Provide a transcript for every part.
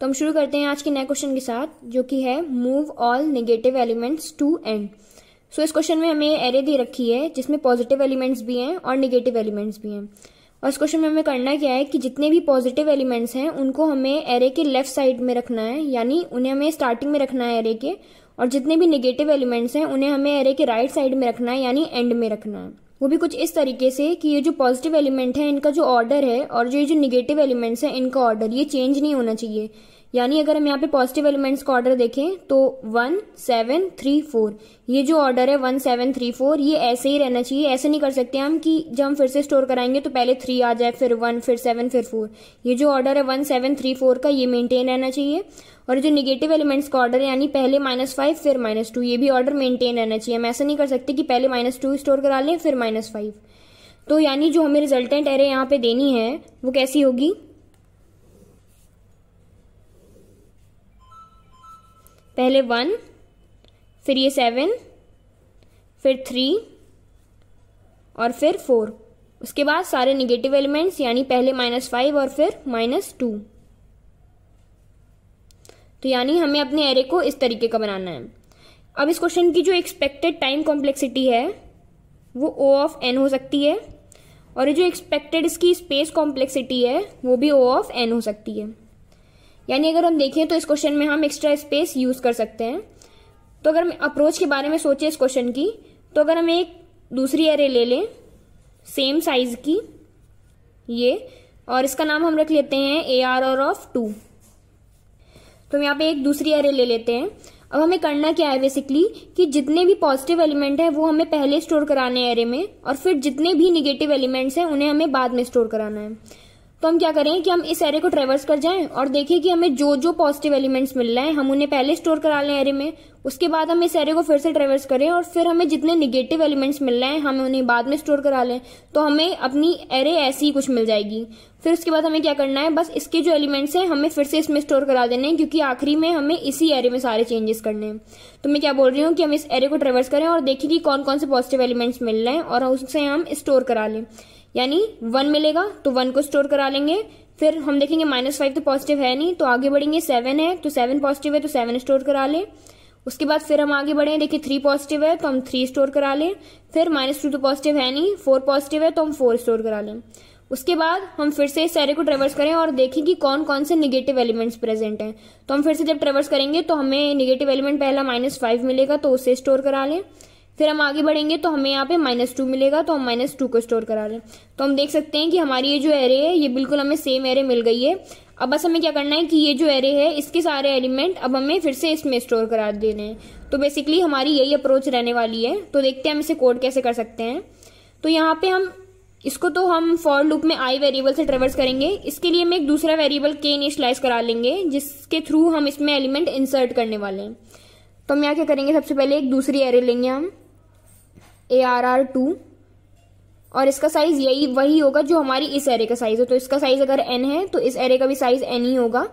तो हम शुरू करते हैं आज के नए क्वेश्चन के साथ, जो कि है move all negative elements to end. So इस क्वेश्चन में हमें एरे दे रखी है जिसमें पॉजिटिव एलिमेंट्स भी हैं और नेगेटिव एलिमेंट्स भी हैं। और इस क्वेश्चन में हमें करना क्या है कि जितने भी पॉजिटिव एलिमेंट्स हैं उनको हमें एरे के लेफ्ट साइड में रखना है, यानी उन्हें हमें स्टार्टिंग में रखना है एरे के, और जितने भी नेगेटिव एलिमेंट्स हैं उन्हें हमें एरे के राइट साइड में रखना है, यानी एंड में रखना है। वो भी कुछ इस तरीके से कि ये जो पॉजिटिव एलिमेंट है इनका जो ऑर्डर है और जो नेगेटिव एलिमेंट्स हैं इनका ऑर्डर ये चेंज नहीं होना चाहिए। यानी अगर हम यहाँ पे पॉजिटिव एलिमेंट्स का ऑर्डर देखें तो 1 7 3 4, ये जो ऑर्डर है 1 7 3 4 ये ऐसे ही रहना चाहिए। ऐसे नहीं कर सकते हम कि जब हम फिर से स्टोर कराएंगे तो पहले 3 आ जाए, फिर 1, फिर 7, फिर 4। ये जो ऑर्डर है 1 7 3 4 का ये मेंटेन रहना चाहिए। और जो नेगेटिव एलिमेंट्स का ऑर्डर है यानी पहले -5 फिर -2, ये भी ऑर्डर मेंटेन रहना चाहिए। हम ऐसा नहीं कर सकते कि पहले -2 स्टोर करा लें फिर -5। तो यानी जो हमें रिजल्टेंट एरे यहाँ पे देनी है वो कैसी होगी, पहले 1, फिर ये 7, फिर 3 और फिर 4। उसके बाद सारे नेगेटिव एलिमेंट्स यानी पहले -5 और फिर -2। तो यानी हमें अपने एरे को इस तरीके का बनाना है। अब इस क्वेश्चन की जो एक्सपेक्टेड टाइम कॉम्प्लेक्सिटी है वो O ऑफ n हो सकती है, और ये जो एक्सपेक्टेड इसकी स्पेस कॉम्प्लेक्सिटी है वो भी O ऑफ n हो सकती है। यानी अगर हम देखें तो इस क्वेश्चन में हम एक्स्ट्रा स्पेस यूज कर सकते हैं। तो अगर हम अप्रोच के बारे में सोचें इस क्वेश्चन की, तो अगर हम एक दूसरी एरे ले लें सेम साइज की ये, और इसका नाम हम रख लेते हैं ARR ऑफ 2। तो हम यहाँ पे एक दूसरी एरे ले लेते हैं। अब हमें करना क्या है बेसिकली कि जितने भी पॉजिटिव एलिमेंट है वो हमें पहले स्टोर कराने हैं एरे में, और फिर जितने भी नेगेटिव एलिमेंट्स हैं उन्हें हमें बाद में स्टोर कराना है। तो हम क्या करें कि हम इस एरे को ट्रेवर्स कर जाएं और देखें कि हमें जो जो पॉजिटिव एलिमेंट्स मिल रहे हैं हम उन्हें पहले स्टोर करा लें एरे में। उसके बाद हम इस एरे को फिर से ट्रेवर्स करें और फिर हमें जितने नेगेटिव एलिमेंट्स मिल रहे हैं हमें उन्हें बाद में स्टोर करा लें। तो हमें अपनी एरे ऐसी ही कुछ मिल जाएगी। फिर उसके बाद हमें क्या करना है, बस इसके जो एलिमेंट्स हैं हमें फिर से इसमें स्टोर करा देने हैं, क्योंकि आखिरी में हमें इसी एरे में सारे चेंजेस करने हैं। तो मैं क्या बोल रही हूँ कि हम इस एरे को ट्रेवर्स करें और देखें कि कौन कौन से पॉजिटिव एलिमेंट्स मिल रहे हैं और उससे हम स्टोर करा लें। यानी 1 मिलेगा तो 1 को स्टोर करा लेंगे, फिर हम देखेंगे -5 तो पॉजिटिव है नहीं, तो आगे बढ़ेंगे 7 है तो 7 पॉजिटिव है तो 7 स्टोर करा लें। उसके बाद फिर हम आगे बढ़े, देखिए 3 पॉजिटिव है तो हम 3 स्टोर करा लें। फिर -2 तो पॉजिटिव है नहीं, 4 पॉजिटिव है तो हम 4 स्टोर करा लें। उसके बाद हम फिर से इस एरे को ट्रेवर्स करें और देखें कि कौन कौन से नेगेटिव एलिमेंट्स प्रेजेंट हैं। तो हम फिर से जब ट्रेवर्स करेंगे तो हमें नेगेटिव एलिमेंट पहला -5 मिलेगा तो उसे स्टोर करा लें। फिर हम आगे बढ़ेंगे तो हमें यहाँ पे -2 मिलेगा तो हम -2 को स्टोर करा लें। तो हम देख सकते हैं कि हमारी ये जो एरे है ये बिल्कुल हमें सेम एरे मिल गई है। अब बस हमें क्या करना है कि ये जो एरे है इसके सारे एलिमेंट अब हमें फिर से इसमें स्टोर करा देने हैं। तो बेसिकली हमारी यही अप्रोच रहने वाली है। तो देखते हैं हम इसे कोड कैसे कर सकते हैं। तो यहाँ पे हम इसको तो हम फॉर लूप में i वेरिएबल से ट्रेवर्स करेंगे। इसके लिए हम एक दूसरा वेरिएबल k इनिशियलाइज करा लेंगे जिसके थ्रू हम इसमें एलिमेंट इंसर्ट करने वाले हैं। तो हम यहाँ क्या करेंगे, सबसे पहले एक दूसरी एरे लेंगे हम ARR2, और इसका साइज यही वही होगा जो हमारी इस एरे का साइज है। तो इसका साइज अगर n है तो इस एरे का भी साइज n ही होगा।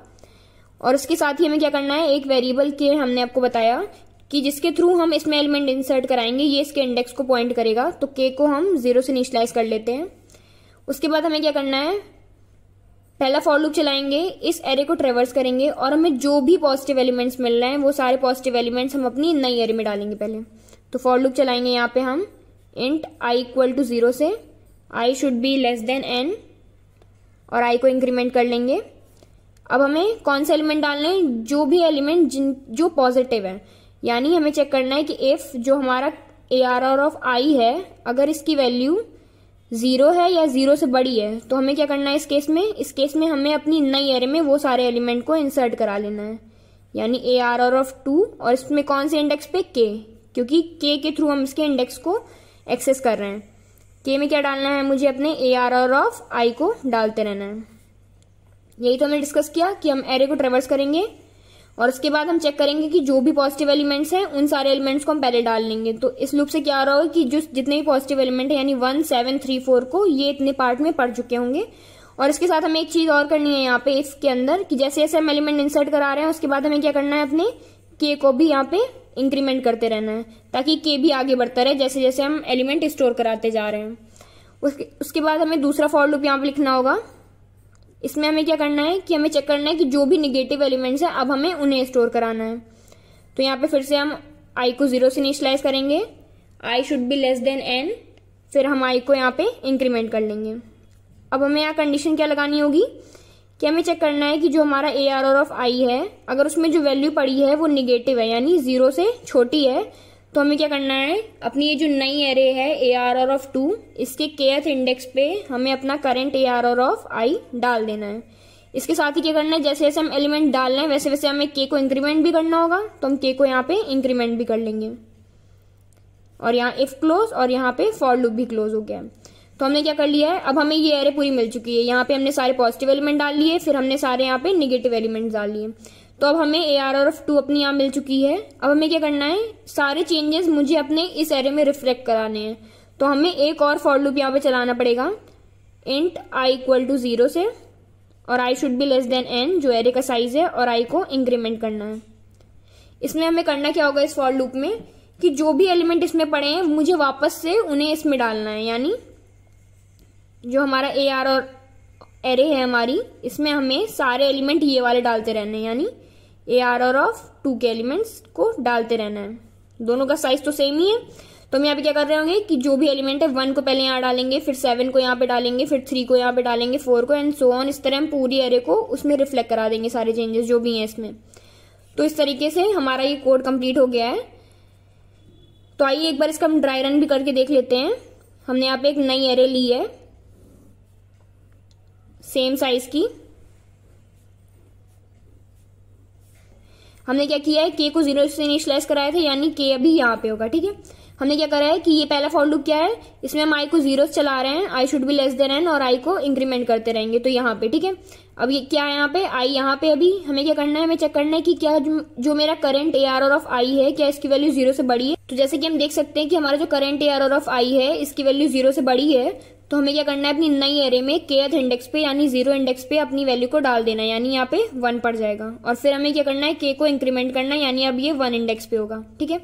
और उसके साथ ही हमें क्या करना है, एक वेरिएबल k हमने आपको बताया कि जिसके थ्रू हम इसमें एलिमेंट इंसर्ट कराएंगे, ये इसके इंडेक्स को पॉइंट करेगा। तो k को हम 0 से इनिशियलाइज कर लेते हैं। उसके बाद हमें क्या करना है, पहला फॉर लूप चलाएंगे, इस एरे को ट्रेवर्स करेंगे और हमें जो भी पॉजिटिव एलिमेंट्स मिल रहे हैं वो सारे पॉजिटिव एलिमेंट्स हम अपनी नई एरे में डालेंगे पहले। तो फॉर लूप चलाएंगे यहाँ पे हम int i = 0 से i should be less than n, और i को इंक्रीमेंट कर लेंगे। अब हमें कौन से एलिमेंट डालने हैं, जो भी एलिमेंट जो पॉजिटिव है। यानी हमें चेक करना है कि इफ जो हमारा ARR ऑफ i है अगर इसकी वैल्यू 0 है या 0 से बड़ी है तो हमें क्या करना है इस केस में हमें अपनी नई एरे में वो सारे एलिमेंट को इंसर्ट करा लेना है। यानी ARR ऑफ 2, और इसमें कौन से इंडेक्स पे, k, क्योंकि k के थ्रू हम इसके इंडेक्स को एक्सेस कर रहे हैं। k में क्या डालना है, मुझे अपने ARR ऑफ i को डालते रहना है। यही तो हमने डिस्कस किया कि हम एरे को ट्रेवर्स करेंगे और उसके बाद हम चेक करेंगे कि जो भी पॉजिटिव एलिमेंट्स हैं उन सारे एलिमेंट्स को हम पहले डाल लेंगे। तो इस लूप से क्या हो रहा होगा कि जो जितने भी पॉजिटिव एलिमेंट है यानी 1 7 3 4 को ये इतने पार्ट में पढ़ चुके होंगे। और इसके साथ हमें एक चीज और करनी है यहाँ पे इफ के अंदर, कि जैसे जैसे हम एलिमेंट इंसर्ट करा रहे हैं उसके बाद हमें क्या करना है, अपने k को भी यहाँ पे इंक्रीमेंट करते रहना है ताकि k भी आगे बढ़ता रहे जैसे जैसे हम एलिमेंट स्टोर कराते जा रहे हैं। उसके बाद हमें दूसरा फॉर लूप यहाँ पे लिखना होगा इसमें हमें क्या करना है कि हमें चेक करना है कि जो भी निगेटिव एलिमेंट्स हैं अब हमें उन्हें स्टोर कराना है। तो यहाँ पे फिर से हम आई को 0 से इनिशियलाइज करेंगे, I should be less than n, फिर हम आई को यहाँ पे इंक्रीमेंट कर लेंगे। अब हमें यहाँ कंडीशन क्या लगानी होगी कि हमें चेक करना है कि जो हमारा ARR ऑफ आई है अगर उसमें जो वैल्यू पड़ी है वो निगेटिव है यानी 0 से छोटी है, तो हमें क्या करना है अपनी ये जो नई एरे है ARR ऑफ 2 इसके kth इंडेक्स पे हमें अपना करंट ARR ऑफ आई डाल देना है। इसके साथ ही क्या करना है जैसे जैसे हम एलिमेंट डाल रहे हैं वैसे वैसे हमें k को इंक्रीमेंट भी करना होगा, तो हम k को यहाँ पे इंक्रीमेंट भी कर लेंगे। और यहाँ इफ क्लोज और यहाँ पे फॉर लूप भी क्लोज हो गया। तो हमने क्या कर लिया है, अब हमें ये एरे पूरी मिल चुकी है। यहाँ पे हमने सारे पॉजिटिव एलिमेंट डाल लिए, फिर हमने सारे यहाँ पे निगेटिव एलिमेंट डाल लिए। तो अब हमें ARR ऑफ 2 अपनी यहाँ मिल चुकी है। अब हमें क्या करना है सारे चेंजेस मुझे अपने इस एरे में रिफ्लेक्ट कराने हैं। तो हमें एक और फॉर लूप यहाँ पे चलाना पड़ेगा इंट i इक्वल टू 0 से, और i should be less than n जो एरे का साइज है, और i को इंक्रीमेंट करना है। इसमें हमें करना क्या होगा इस फॉर लूप में कि जो भी एलिमेंट इसमें पड़े हैं मुझे वापस से उन्हें इसमें डालना है, यानी जो हमारा ARR एरे है हमारी इसमें हमें सारे एलिमेंट ये वाले डालते रहने हैं, यानी ARR ऑफ 2 के एलिमेंट्स को डालते रहना है। दोनों का साइज तो सेम ही है। तो हम यहाँ पे क्या कर रहे होंगे कि जो भी एलिमेंट है 1 को पहले यहाँ डालेंगे, फिर 7 को यहाँ पे डालेंगे, फिर 3 को यहाँ पे डालेंगे, 4 को, एंड सो ऑन। इस तरह हम पूरी एरे को उसमें रिफ्लेक्ट करा देंगे सारे चेंजेस जो भी हैं इसमें। तो इस तरीके से हमारा ये कोड कंप्लीट हो गया है। तो आइए एक बार इसका हम ड्राई रन भी करके देख लेते हैं। हमने यहाँ पे एक नई एरे ली है सेम साइज की। हमने क्या किया है k को 0 से इनिशियलाइज कराया था, यानी k अभी यहाँ पे होगा। ठीक है, हमने क्या करा है कि ये पहला फॉर लूप क्या है, इसमें हम i को 0 से चला रहे हैं, i should be less than n, और i को इंक्रीमेंट करते रहेंगे। तो यहाँ पे ठीक है, अब ये क्या है यहाँ पे i यहाँ पे अभी हमें क्या करना है, हमें चेक करना है कि क्या जो मेरा करंट ARR ऑफ i है क्या इसकी वैल्यू 0 से बड़ी है। तो जैसे कि हम देख सकते हैं कि हमारा जो करंट ARR ऑफ i है इसकी वैल्यू 0 से बड़ी है। तो हमें क्या करना है अपनी नई एरे में kth इंडेक्स पे यानी 0 इंडेक्स पे अपनी वैल्यू को डाल देना है, यानी यहाँ पे 1 पड़ जाएगा। और फिर हमें क्या करना है k को इंक्रीमेंट करना है, यानी अब ये 1 इंडेक्स पे होगा। ठीक है,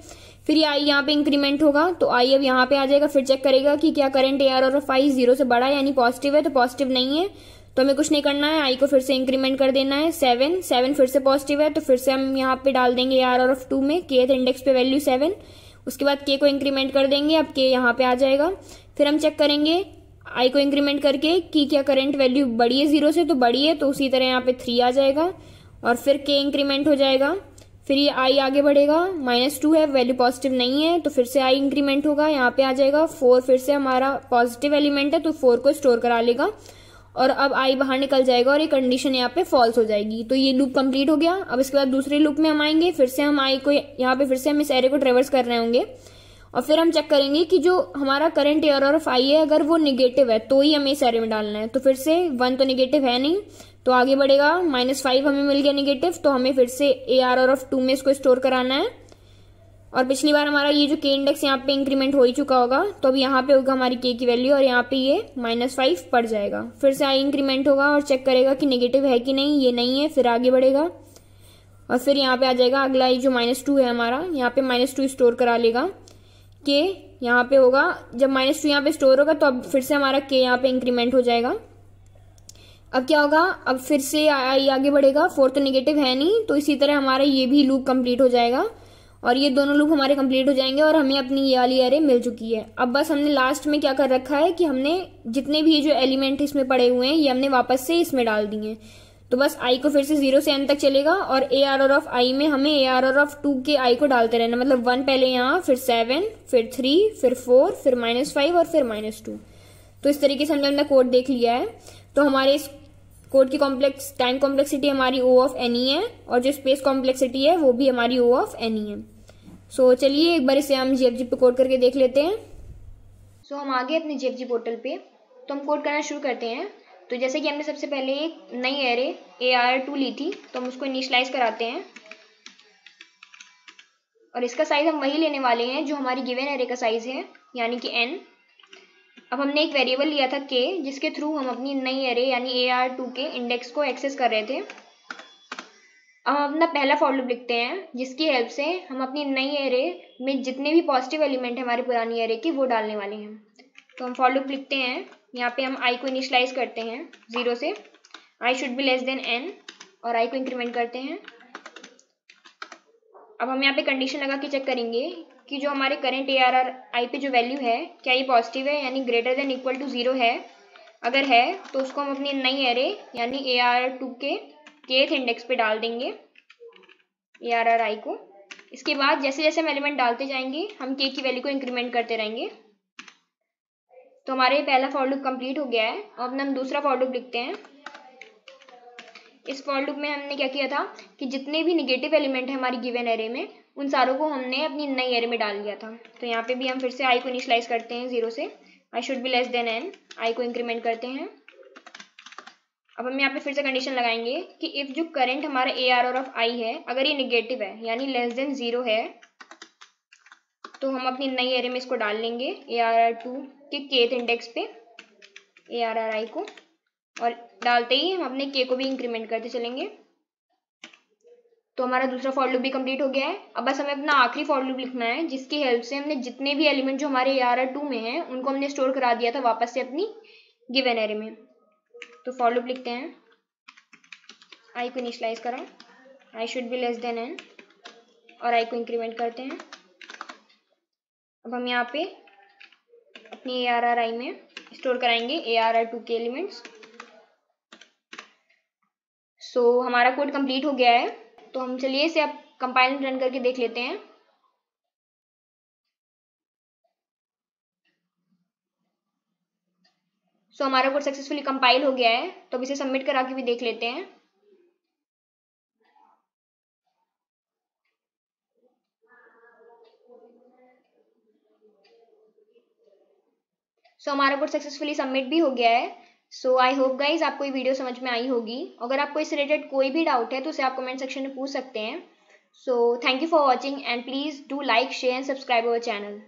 फिर ये i यहाँ पे इंक्रीमेंट होगा तो i अब यहाँ पे आ जाएगा। फिर चेक करेगा कि क्या करंट ARR ऑफ i 0 से बड़ा है यानी पॉजिटिव है, तो पॉजिटिव नहीं है तो हमें कुछ नहीं करना है, i को फिर से इंक्रीमेंट कर देना है। 7 फिर से पॉजिटिव है तो फिर से हम यहाँ पे डाल देंगे ARR ऑफ 2 में kth इंडेक्स पे वैल्यू 7। उसके बाद k को इंक्रीमेंट कर देंगे, अब k यहाँ पे आ जाएगा। फिर हम चेक करेंगे i को इंक्रीमेंट करके कि क्या करंट वैल्यू बड़ी है 0 से, तो बड़ी है तो उसी तरह यहाँ पे 3 आ जाएगा, और फिर k इंक्रीमेंट हो जाएगा। फिर ये i आगे बढ़ेगा, -2 है वैल्यू पॉजिटिव नहीं है तो फिर से i इंक्रीमेंट होगा, यहाँ पे आ जाएगा। 4 फिर से हमारा पॉजिटिव एलिमेंट है तो 4 को स्टोर करा लेगा, और अब i बाहर निकल जाएगा और ये कंडीशन यहाँ पे फॉल्स हो जाएगी। तो ये लूप कंप्लीट हो गया। अब इसके बाद दूसरे लूप में हम आएंगे, फिर से हम i को यहाँ पे फिर से हम इस एरे को ट्रेवर्स कर रहे होंगे, और फिर हम चेक करेंगे कि जो हमारा करंट ARR ऑफ i है अगर वो निगेटिव है तो ही हमें इस एरे में डालना है। तो फिर से 1 तो निगेटिव है नहीं तो आगे बढ़ेगा, -5 हमें मिल गया निगेटिव, तो हमें फिर से ARR ऑफ 2 में इसको स्टोर कराना है। और पिछली बार हमारा ये जो k इंडेक्स यहाँ पे इंक्रीमेंट हो ही चुका होगा, तो अब यहाँ पे होगा हमारी k की वैल्यू, और यहाँ पे ये -5 पड़ जाएगा। फिर से i इंक्रीमेंट होगा और चेक करेगा कि निगेटिव है कि नहीं, ये नहीं है, फिर आगे बढ़ेगा और फिर यहाँ पे आ जाएगा अगला ये जो -2 है हमारा, यहाँ पे -2 स्टोर करा लेगा। k यहाँ पे होगा, जब -2 यहाँ पे स्टोर होगा तो अब फिर से हमारा k यहाँ पे इंक्रीमेंट हो जाएगा। अब क्या होगा, अब फिर से i आगे बढ़ेगा, 4 तो निगेटिव है नहीं तो इसी तरह हमारा ये भी लूप कंप्लीट हो जाएगा, और ये दोनों लूप हमारे कंप्लीट हो जाएंगे और हमें अपनी ये वाली एरे मिल चुकी है। अब बस हमने लास्ट में क्या कर रखा है कि हमने जितने भी जो एलिमेंट इसमें पड़े हुए हैं ये हमने वापस से इसमें डाल दिए। तो बस i को फिर से 0 से n तक चलेगा, और ARR ऑफ i में हमें ARR ऑफ 2 के i को डालते रहना, मतलब 1 पहले यहाँ, फिर 7, फिर 3, फिर 4, फिर -5 और फिर -2। तो इस तरीके से हमने अपना कोड देख लिया है। तो हमारे इस कोड की टाइम कॉम्प्लेक्सिटी हमारी O ऑफ n है, और जो स्पेस कॉम्प्लेक्सिटी है वो भी हमारी O ऑफ n है। सो चलिए एक बार इसे हम GFG पे कोड करके देख लेते हैं। सो हम आ गए अपने GFG पोर्टल पे, तो हम कोड करना शुरू करते हैं। तो जैसे कि हमने सबसे पहले एक नई एरे ARR2 ली थी तो हम उसको इनिशियलाइज कराते हैं, और इसका साइज हम वही लेने वाले हैं जो हमारी गिवन एरे का साइज है, यानी कि n। अब हमने एक वेरिएबल लिया था k, जिसके थ्रू हम अपनी नई एरे यानी ARR2 के इंडेक्स को एक्सेस कर रहे थे। अब हम अपना पहला फॉर लूप लिखते हैं, जिसकी हेल्प से हम अपनी नई एरे में जितने भी पॉजिटिव एलिमेंट है हमारी पुरानी एरे के वो डालने वाले हैं। तो हम फॉर लूप लिखते हैं, यहाँ पे हम i को इनिशियलाइज करते हैं 0 से, I should be less than n और आई को इंक्रीमेंट करते हैं। अब हम यहाँ पे कंडीशन लगा के चेक करेंगे कि जो हमारे करंट ARRI पे जो वैल्यू है क्या ये पॉजिटिव है, यानी ग्रेटर देन इक्वल टू 0 है। अगर है तो उसको हम अपनी नई एरे यानी ARR2 के kth इंडेक्स पे डाल देंगे ARRI को। इसके बाद जैसे जैसे हम एलिमेंट डालते जाएंगे हम k की वैल्यू को इंक्रीमेंट करते रहेंगे। तो हमारे पहला फॉर लूप कंप्लीट हो गया है। अब हम दूसरा फॉर लूप लिखते हैं। इस फॉर लूप में हमने क्या किया था कि जितने भी निगेटिव एलिमेंट है हमारी गिवन एरे में उन सारों को हमने अपनी नई एरे में डाल दिया था। तो यहाँ पे भी हम फिर से आई को इनिशियलाइज करते हैं 0 से। I should be less than n, आई को इंक्रीमेंट करते हैं। अब हम यहाँ पे फिर से कंडीशन लगाएंगे कि इफ जो करंट हमारा ARR ऑफ i है अगर ये निगेटिव है यानी लेस देन 0 है तो हम अपनी नई एरे में इसको डाल लेंगे ARR2 के kth इंडेक्स पे ARRI को, और डालते ही हम अपने k को भी इंक्रीमेंट करते चलेंगे। तो हमारा दूसरा फॉर लूप भी कंप्लीट हो गया है। अब बस हमें अपना आखिरी फॉर लूप लिखना है जिसकी हेल्प से हमने जितने भी एलिमेंट जो हमारे ARR2 में हैं उनको हमने स्टोर करा दिया था वापस से अपनी गिवन एरे में। तो फॉर लूप लिखते हैं। आई को इनिशियलाइज करा, I should be less than n और आई को इंक्रीमेंट करते हैं। अब हम यहाँ पे अपनी ARRI में स्टोर कराएंगे ARR2 के एलिमेंट्स। सो हमारा कोड कंप्लीट हो गया है। तो हम चलिए इसे अब कंपाइल रन करके देख लेते हैं। सो हमारा कोड सक्सेसफुली कंपाइल हो गया है। तो अब इसे सबमिट करा के भी देख लेते हैं। सो हमारा कोड सक्सेसफुली सबमिट भी हो गया है। सो आई होप गाइज आपको ये वीडियो समझ में आई होगी। अगर आपको इससे रिलेटेड कोई भी डाउट है तो उसे आप कमेंट सेक्शन में पूछ सकते हैं। So thank you for watching and please do like share and subscribe our channel.